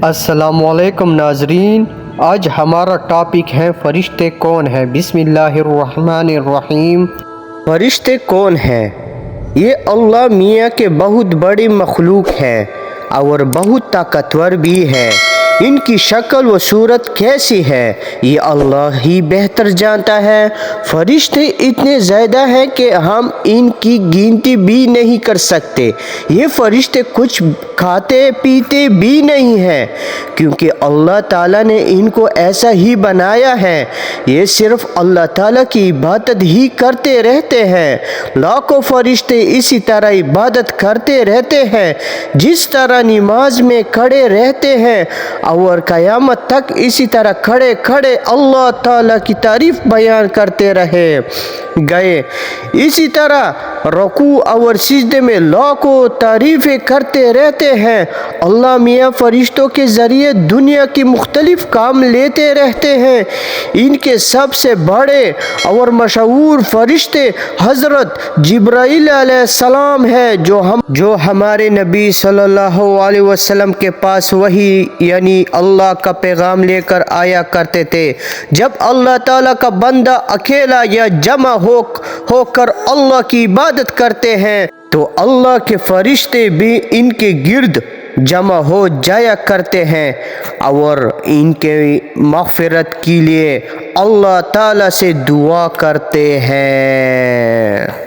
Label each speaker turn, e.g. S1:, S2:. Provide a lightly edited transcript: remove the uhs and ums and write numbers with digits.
S1: السلام علیکم ناظرین، آج ہمارا ٹاپک ہے فرشتے کون ہیں۔ بسم اللہ الرحمن الرحیم۔ فرشتے کون ہیں؟ یہ اللہ میاں کے بہت بڑی مخلوق ہے اور بہت طاقتور بھی ہے۔ ان کی شکل و صورت کیسی ہے یہ اللہ ہی بہتر جانتا ہے۔ فرشتے اتنے زیادہ ہیں کہ ہم ان کی گنتی بھی نہیں کر سکتے۔ یہ فرشتے کچھ کھاتے پیتے بھی نہیں ہیں کیونکہ اللہ تعالیٰ نے ان کو ایسا ہی بنایا ہے۔ یہ صرف اللہ تعالیٰ کی عبادت ہی کرتے رہتے ہیں۔ لاکھوں فرشتے اسی طرح عبادت کرتے رہتے ہیں جس طرح نماز میں کھڑے رہتے ہیں اور قیامت تک اسی طرح کھڑے کھڑے اللہ تعالیٰ کی تعریف بیان کرتے رہے گئے۔ اسی طرح رکوع اور سجدے میں لاکھوں تعریفیں کرتے رہتے ہیں۔ اللہ میاں فرشتوں کے ذریعے دنیا کی مختلف کام لیتے رہتے ہیں۔ ان کے سب سے بڑے اور مشہور فرشتے حضرت جبرائیل علیہ السلام ہیں جو ہمارے نبی صلی اللہ علیہ وسلم کے پاس وحی یعنی اللہ کا پیغام لے کر آیا کرتے تھے۔ جب اللہ تعالیٰ کا بندہ اکیلا یا جمع ہو کر اللہ کی عبادت کرتے ہیں تو اللہ کے فرشتے بھی ان کے گرد جمع ہو جایا کرتے ہیں اور ان کے مغفرت کے لیے اللہ تعالیٰ سے دعا کرتے ہیں۔